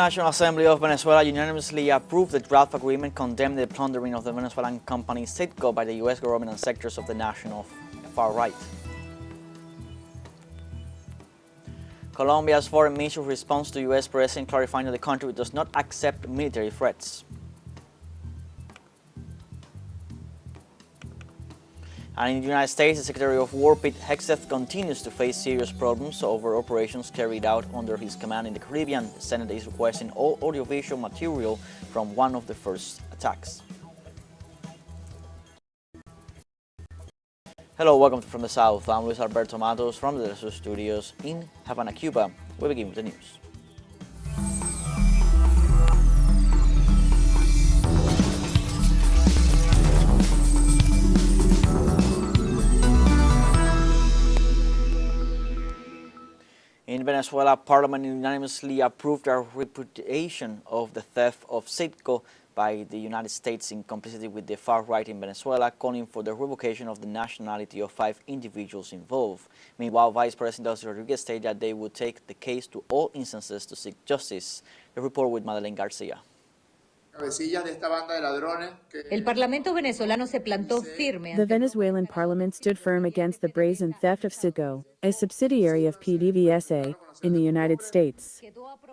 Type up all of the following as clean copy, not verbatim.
National Assembly of Venezuela unanimously approved the draft agreement condemning the plundering of the Venezuelan company CITGO by the U.S. government and sectors of the national far right. Colombia's foreign ministry responds to U.S. President clarifying that the country does not accept military threats. And in the United States, the Secretary of War, Pete Hegseth, continues to face serious problems over operations carried out under his command in the Caribbean. The Senate is requesting all audiovisual material from one of the first attacks. Hello, welcome from the South. I'm Luis Alberto Matos from the teleSUR studios in Havana, Cuba. We begin with the news. In Venezuela, Parliament unanimously approved a repudiation of the theft of CITGO by the United States in complicity with the far right in Venezuela, calling for the revocation of the nationality of 5 individuals involved. Meanwhile, Vice President Delcy Rodriguez stated that they would take the case to all instances to seek justice. The report with Madeleine Garcia. El Parlamento venezolano se plantó firme. The Venezuelan parliament stood firm against the brazen theft of CITGO, a subsidiary of PDVSA, in the United States.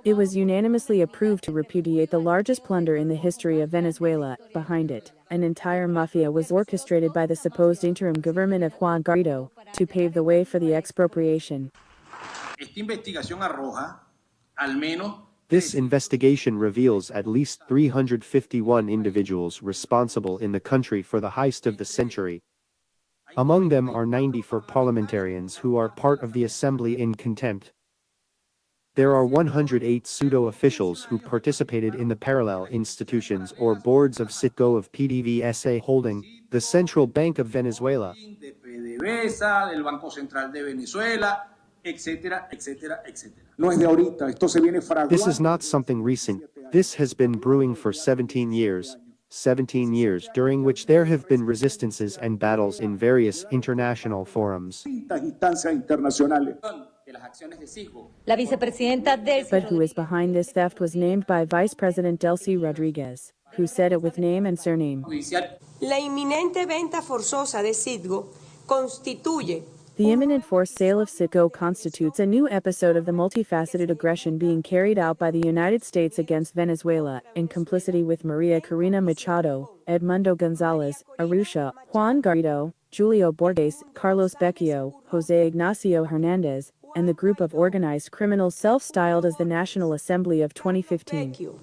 It was unanimously approved to repudiate the largest plunder in the history of Venezuela. Behind it, an entire mafia was orchestrated by the supposed interim government of Juan Guaido to pave the way for the expropriation. This investigation reveals at least 351 individuals responsible in the country for the heist of the century. Among them are 94 parliamentarians who are part of the assembly in contempt. There are 108 pseudo-officials who participated in the parallel institutions or boards of CITGO of PDVSA holding, the Central Bank of Venezuela, This is not something recent. This has been brewing for 17 years, during which there have been resistances and battles in various international forums. But who is behind this theft was named by Vice President Delcy Rodriguez, who said it with name and surname. La inminente venta forzosa de CITGO constituye The imminent forced sale of CITGO constitutes a new episode of the multifaceted aggression being carried out by the United States against Venezuela, in complicity with Maria Corina Machado, Edmundo Gonzalez, Arusha, Juan Guaido, Julio Borges, Carlos Becchio, Jose Ignacio Hernandez, and the group of organized criminals self-styled as the National Assembly of 2015.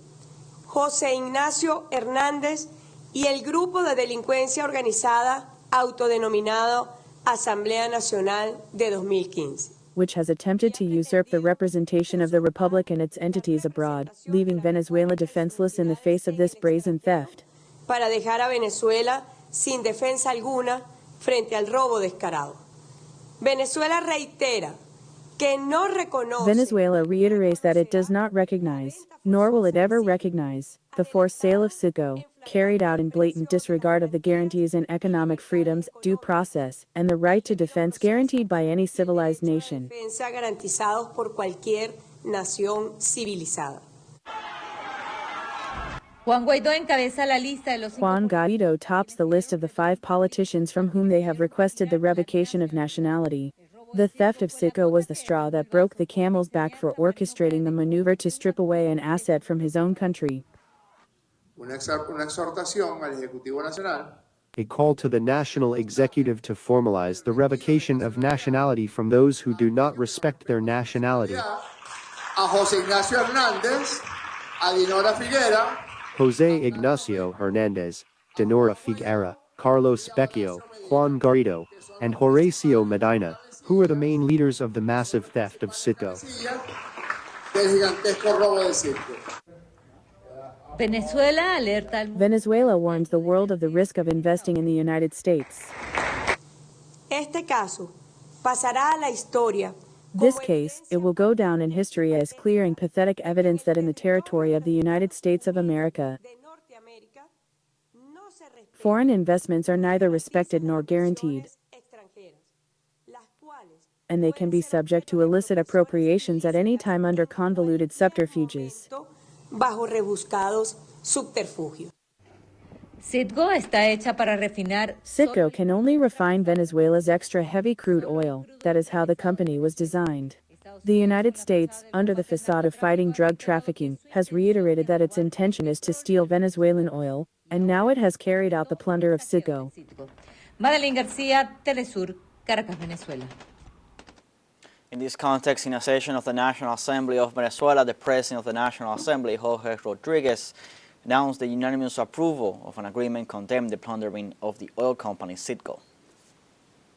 Jose Ignacio Hernández y el grupo de delincuencia organizada autodenominado Asamblea Nacional de 2015. Which has attempted to usurp the representation of the Republic and its entities abroad, leaving Venezuela defenseless in the face of this brazen theft. Para dejar a Venezuela sin defensa alguna frente al robo descarado. Venezuela reitera que no reconoce. Venezuela reiterates that it does not recognize, nor will it ever recognize, the forced sale of CITGO, carried out in blatant disregard of the guarantees in economic freedoms, due process, and the right to defense guaranteed by any civilized nation. Garantizados por cualquier nación civilizada. Juan Guaido tops the list of the 5 politicians from whom they have requested the revocation of nationality. The theft of CITGO was the straw that broke the camel's back for orchestrating the maneuver to strip away an asset from his own country. A call to the National Executive to formalize the revocation of nationality from those who do not respect their nationality. Jose Ignacio Hernandez, Dinora Figuera, Carlos Becchio, Juan Guaido, and Horacio Medina, who are the main leaders of the massive theft of CITGO. Venezuela warns the world of the risk of investing in the United States. Este caso pasará a la historia. This case, it will go down in history as clear and pathetic evidence that in the territory of the United States of America, foreign investments are neither respected nor guaranteed, and they can be subject to illicit appropriations at any time under convoluted subterfuges. bajo rebuscados subterfugios. CITGO está hecha para refinar. CITGO can only refine Venezuela's extra heavy crude oil. That is how the company was designed. The United States, under the facade of fighting drug trafficking, has reiterated that its intention is to steal Venezuelan oil, and now it has carried out the plunder of CITGO. Madeline García, telesur, Caracas, Venezuela. In this context, in a session of the National Assembly of Venezuela, the President of the National Assembly, Jorge Rodriguez, announced the unanimous approval of an agreement condemning the plundering of the oil company CITGO.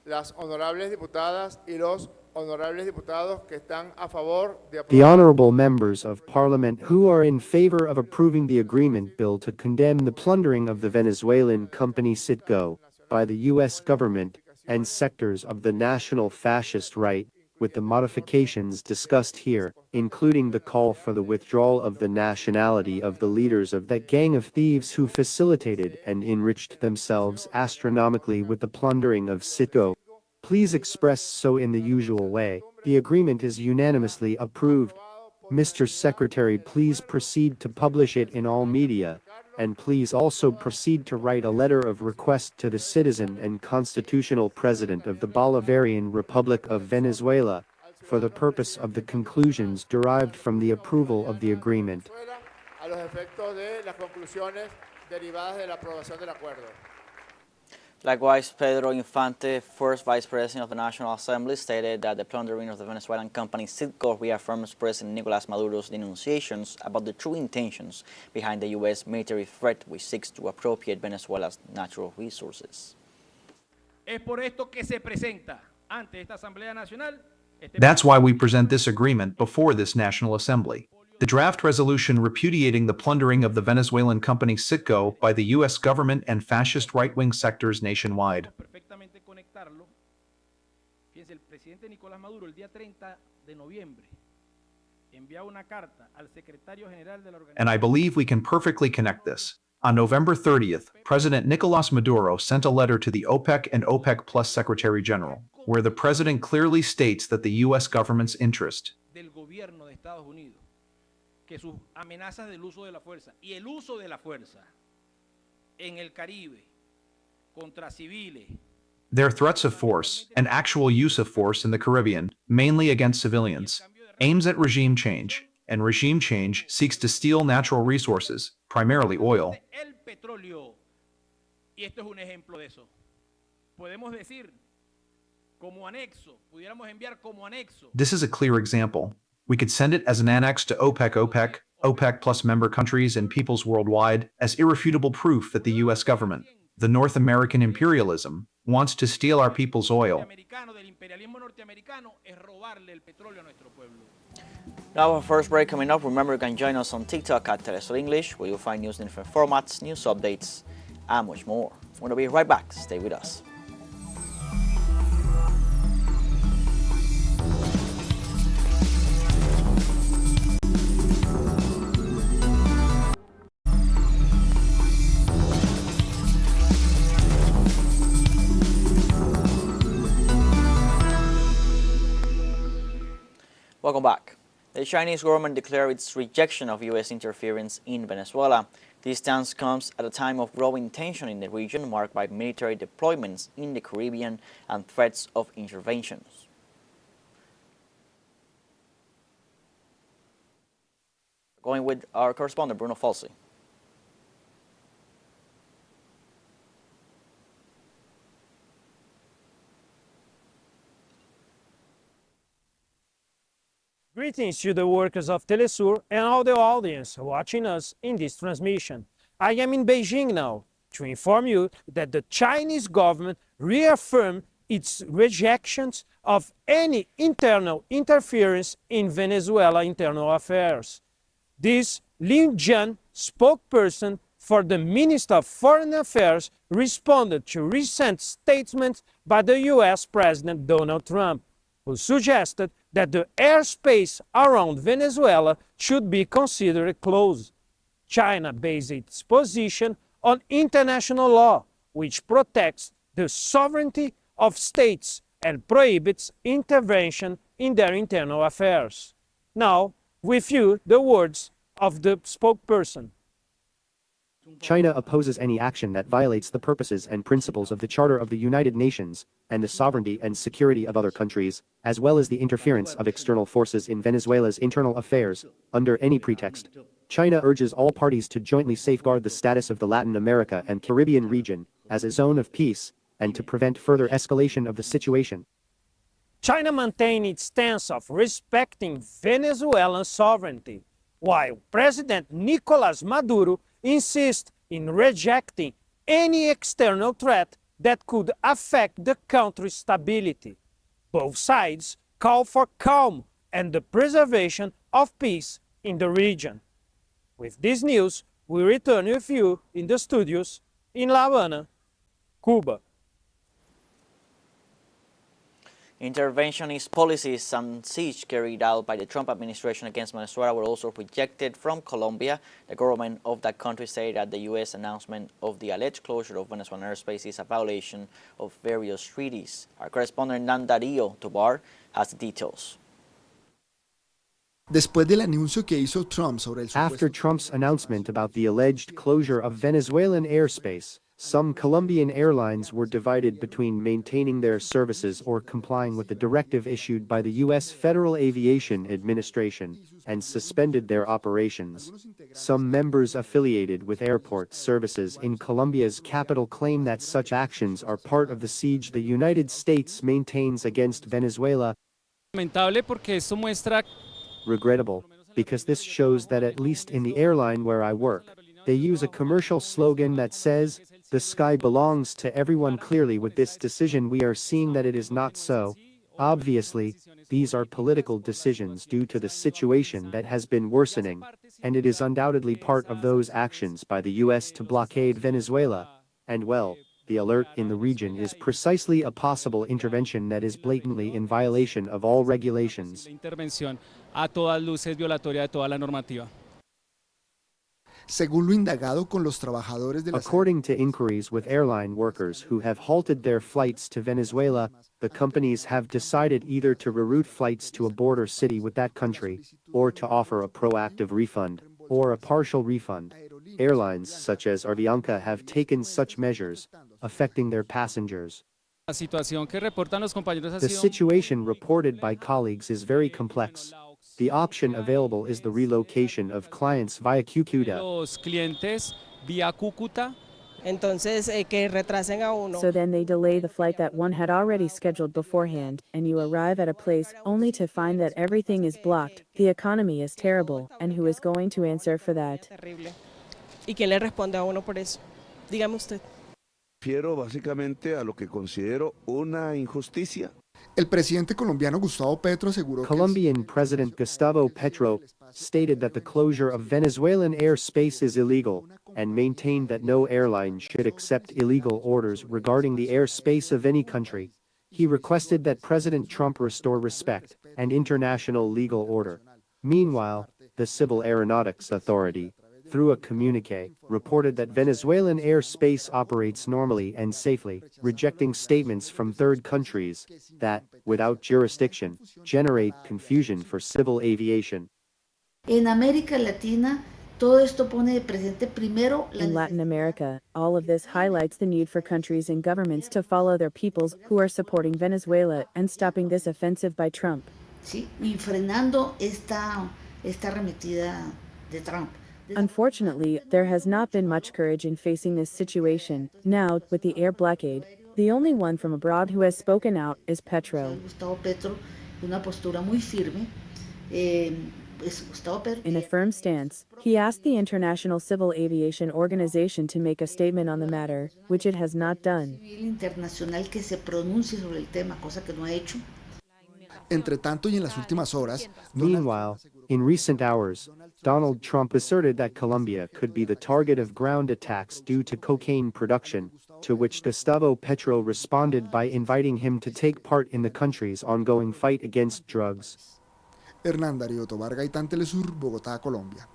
Las honorables diputadas y los honorables diputados que están a favor de The honorable members of Parliament who are in favor of approving the agreement bill to condemn the plundering of the Venezuelan company CITGO by the U.S. government and sectors of the national fascist right, with the modifications discussed here, including the call for the withdrawal of the nationality of the leaders of that gang of thieves who facilitated and enriched themselves astronomically with the plundering of CITGO. Please express so in the usual way. The agreement is unanimously approved. Mr. Secretary, please proceed to publish it in all media, and please also proceed to write a letter of request to the citizen and constitutional president of the Bolivarian Republic of Venezuela for the purpose of the conclusions derived from the approval of the agreement. a los efectos de las conclusiones derivadas de la aprobación del acuerdo. Likewise, Pedro Infante, first Vice President of the National Assembly, stated that the plundering of the Venezuelan company CITGO reaffirms President Nicolas Maduro's denunciations about the true intentions behind the U.S. military threat which seeks to appropriate Venezuela's natural resources. Es por esto que se presenta ante esta Asamblea Nacional. That's why we present this agreement before this National Assembly. The draft resolution repudiating the plundering of the Venezuelan company CITGO by the U.S. government and fascist right-wing sectors nationwide. Perfectamente conectarlo. Fíjense, el presidente Nicolás Maduro el día 30 de noviembre enviaba una carta al secretario general de la organización. And I believe we can perfectly connect this. On November 30th, President Nicolas Maduro sent a letter to the OPEC and OPEC Plus Secretary General, where the president clearly states that the U.S. government's interest Del gobierno de Estados Unidos, que sus amenazas del uso de la fuerza y el uso de la fuerza en el Caribe contra civiles. their threats of force and actual use of force in the Caribbean, mainly against civilians, aims at regime change, and regime change seeks to steal natural resources, primarily oil. El petróleo, y esto es un ejemplo de eso. Podemos decir, como anexo, pudiéramos enviar como anexo. This is a clear example. We could send it as an annex to OPEC, OPEC plus member countries and peoples worldwide as irrefutable proof that the U.S. government, the North American imperialism, wants to steal our people's oil. Del imperialismo norteamericano es robarle el petróleo a nuestro pueblo. Now our first break coming up. Remember, you can join us on TikTok at teleSUR English, where you'll find news in different formats, news updates, and much more. We're going to be right back. Stay with us. Welcome back. The Chinese government declared its rejection of U.S. interference in Venezuela. This stance comes at a time of growing tension in the region marked by military deployments in the Caribbean and threats of interventions. Going with our correspondent, Bruno Falsi. Greetings to the workers of teleSUR and all the audience watching us in this transmission. I am in Beijing now to inform you that the Chinese government reaffirmed its rejections of any internal interference in Venezuela internal affairs. This Lin Jian, spokesperson for the Minister of Foreign Affairs, responded to recent statements by the U.S. President Donald Trump, who suggested that the airspace around Venezuela should be considered closed. China based its position on international law, which protects the sovereignty of states and prohibits intervention in their internal affairs. Now, with you, the words of the spokesperson. China opposes any action that violates the purposes and principles of the Charter of the United Nations and the sovereignty and security of other countries, as well as the interference of external forces in Venezuela's internal affairs, under any pretext. China urges all parties to jointly safeguard the status of the Latin America and Caribbean region as a zone of peace and to prevent further escalation of the situation. China maintains its stance of respecting Venezuelan sovereignty, while President Nicolas Maduro insists in rejecting any external threat that could affect the country's stability. Both sides call for calm and the preservation of peace in the region. With this news, we return with you in the studios in La Habana, Cuba. Interventionist policies and siege carried out by the Trump administration against Venezuela were also rejected from Colombia. The government of that country said that the U.S. announcement of the alleged closure of Venezuelan airspace is a violation of various treaties. Our correspondent Nan Darío Tobar has the details. Después del anuncio que hizo Trump sobre el After Trump's announcement about the alleged closure of Venezuelan airspace, some Colombian airlines were divided between maintaining their services or complying with the directive issued by the U.S. Federal Aviation Administration and suspended their operations. Some members affiliated with airport services in Colombia's capital claim that such actions are part of the siege the United States maintains against Venezuela. Regrettable, because this shows that at least in the airline where I work, they use a commercial slogan that says, "The sky belongs to everyone." Clearly with this decision we are seeing that it is not so. Obviously, these are political decisions due to the situation that has been worsening, and it is undoubtedly part of those actions by the U.S. to blockade Venezuela. And well, the alert in the region is precisely a possible intervention that is blatantly in violation of all regulations. Según lo indagado con los trabajadores de la According to inquiries with airline workers who have halted their flights to Venezuela, the companies have decided either to reroute flights to a border city with that country, or to offer a proactive refund, or a partial refund. Airlines such as Avianca have taken such measures, affecting their passengers. The situation reported by colleagues is very complex. The option available is the relocation of clients via Cúcuta. So then they delay the flight that one had already scheduled beforehand, and you arrive at a place only to find that everything is blocked, the economy is terrible, and who is going to answer for that? Refiero básicamente a lo que considero una injusticia. El presidente colombiano Gustavo Petro aseguró que Colombian President Gustavo Petro stated that the closure of Venezuelan airspace is illegal and maintained that no airline should accept illegal orders regarding the airspace of any country. He requested that President Trump restore respect and international legal order. Meanwhile, the Civil Aeronautics Authority, through a communique, reported that Venezuelan airspace operates normally and safely, rejecting statements from third countries that, without jurisdiction, generate confusion for civil aviation. En América Latina, todo esto pone de presente primero la In Latin America, all of this highlights the need for countries and governments to follow their peoples who are supporting Venezuela and stopping this offensive by Trump. Sí, y frenando esta arremetida de Trump. Unfortunately, there has not been much courage in facing this situation. Now, with the air blockade, the only one from abroad who has spoken out is Petro. Gustavo Petro, una postura muy firme. In a firm stance, he asked the International Civil Aviation Organization to make a statement on the matter, which it has not done. Internacional que se pronuncie sobre el tema, cosa que no ha hecho. Entre tanto y en las últimas horas, Meanwhile, in recent hours, Donald Trump asserted that Colombia could be the target of ground attacks due to cocaine production, to which Gustavo Petro responded by inviting him to take part in the country's ongoing fight against drugs. Hernán Darío Tobar, teleSUR, Bogotá, Colombia.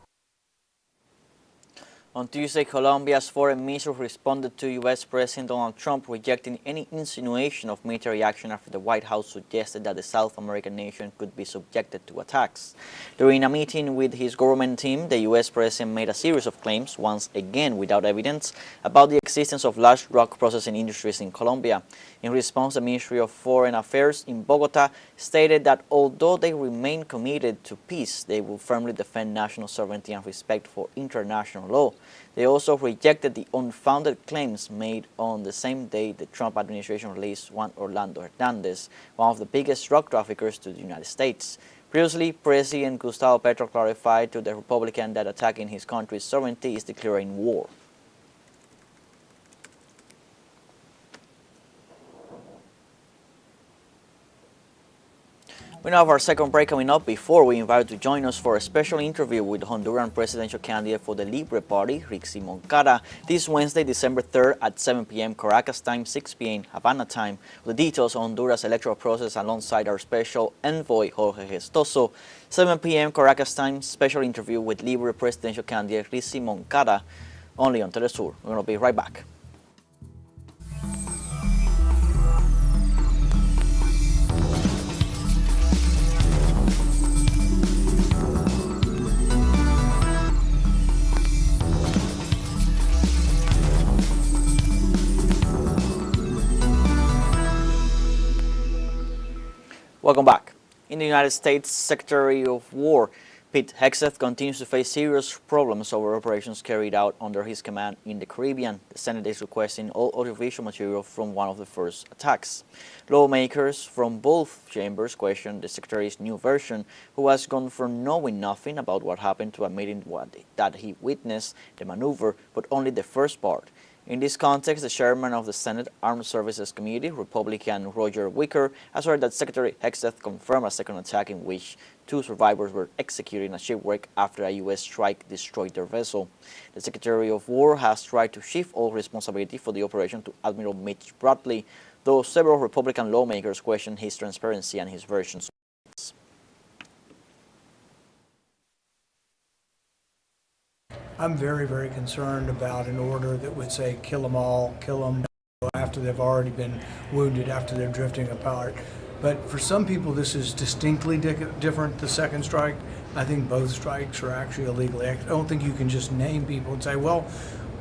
On Tuesday, Colombia's foreign minister responded to U.S. President Donald Trump, rejecting any insinuation of military action after the White House suggested that the South American nation could be subjected to attacks. During a meeting with his government team, the U.S. President made a series of claims, once again without evidence, about the existence of large drug processing industries in Colombia. In response, the Ministry of Foreign Affairs in Bogota stated that although they remain committed to peace, they will firmly defend national sovereignty and respect for international law. They also rejected the unfounded claims made on the same day the Trump administration released Juan Orlando Hernandez, one of the biggest drug traffickers to the United States. Previously, President Gustavo Petro clarified to the Republican that attacking his country's sovereignty is declaring war. We now have our second break coming up. Before we invite you to join us for a special interview with Honduran presidential candidate for the Libre Party, Rixi Moncada, this Wednesday, December 3rd at 7 p.m. Caracas time, 6 p.m. Havana time. The details on Honduras electoral process alongside our special envoy, Jorge Gestoso. 7 p.m. Caracas time, special interview with Libre presidential candidate Rixi Moncada, only on teleSUR. We're going to be right back. Welcome back. In the United States, Secretary of War Pete Hegseth continues to face serious problems over operations carried out under his command in the Caribbean. The Senate is requesting all audiovisual material from one of the first attacks. Lawmakers from both chambers questioned the Secretary's new version, who has gone from knowing nothing about what happened to admitting that he witnessed the maneuver, but only the first part. In this context, the chairman of the Senate Armed Services Committee, Republican Roger Wicker, asserted that Secretary Hegseth confirmed a second attack in which 2 survivors were executed in a shipwreck after a U.S. strike destroyed their vessel. The Secretary of War has tried to shift all responsibility for the operation to Admiral Mitch Bradley, though several Republican lawmakers question his transparency and his versions. I'm very, very concerned about an order that would say kill them all, kill them after they've already been wounded, after they're drifting apart. But for some people, this is distinctly different, the second strike. I think both strikes are actually illegal. I don't think you can just name people and say, well,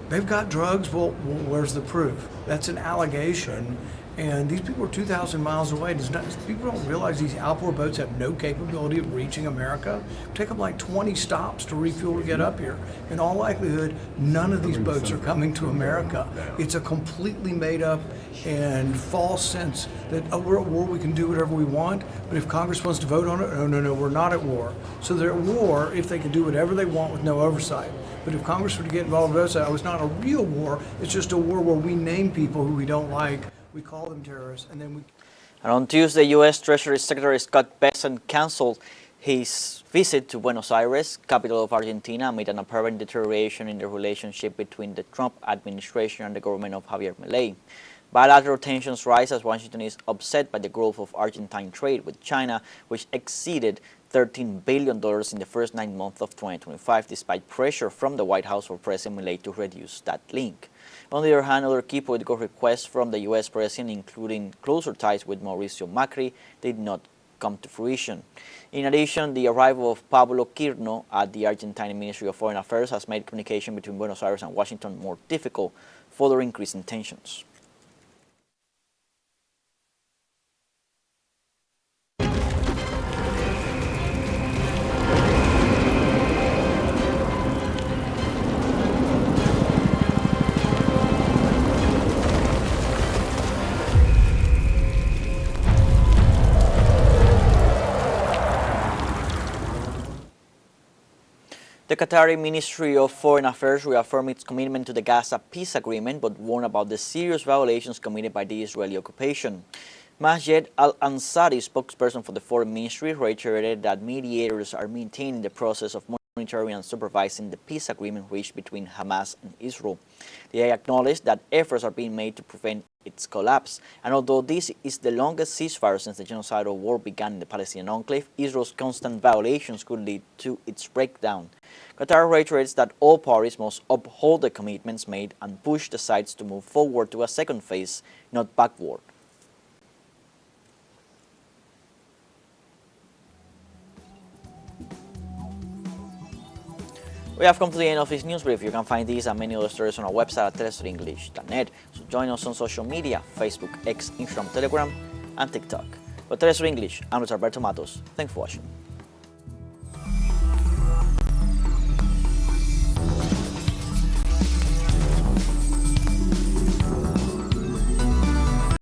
they've got drugs, well, where's the proof? That's an allegation. And these people are 2,000 miles away. People don't realize these outboard boats have no capability of reaching America. It take them like 20 stops to refuel to get up here. In all likelihood, none of these boats are coming to America. It's a completely made up and false sense that, oh, we're at war, we can do whatever we want, but if Congress wants to vote on it, no, we're not at war. So they're at war if they can do whatever they want with no oversight. But if Congress were to get involved with oversight, it's not a real war, it's just a war where we name people who we don't like, we call them terrorists, and then we... And on Tuesday, U.S. Treasury Secretary Scott Bessent canceled his visit to Buenos Aires, capital of Argentina, amid an apparent deterioration in the relationship between the Trump administration and the government of Javier Milei. Bilateral tensions rise as Washington is upset by the growth of Argentine trade with China, which exceeded $13 billion in the first 9 months of 2025, despite pressure from the White House for President Milei to reduce that link. On the other hand, other key political requests from the U.S. president, including closer ties with Mauricio Macri, did not come to fruition. In addition, the arrival of Pablo Quirno at the Argentine Ministry of Foreign Affairs has made communication between Buenos Aires and Washington more difficult, further increasing tensions. The Qatari Ministry of Foreign Affairs reaffirmed its commitment to the Gaza peace agreement, but warned about the serious violations committed by the Israeli occupation. Majed Al-Ansari, spokesperson for the Foreign Ministry, reiterated that mediators are maintaining the process of monitoring and supervising the peace agreement reached between Hamas and Israel. The IA acknowledged that efforts are being made to prevent its collapse, and although this is the longest ceasefire since the genocidal war began in the Palestinian enclave, Israel's constant violations could lead to its breakdown. Qatar reiterates that all parties must uphold the commitments made and push the sides to move forward to a second phase, not backward. We have come to the end of this news brief. You can find these and many other stories on our website at telesurenglish.net. So join us on social media, Facebook, X, Instagram, Telegram, and TikTok. For TeleSUR English, I'm Luis Alberto Matos. Thanks for watching.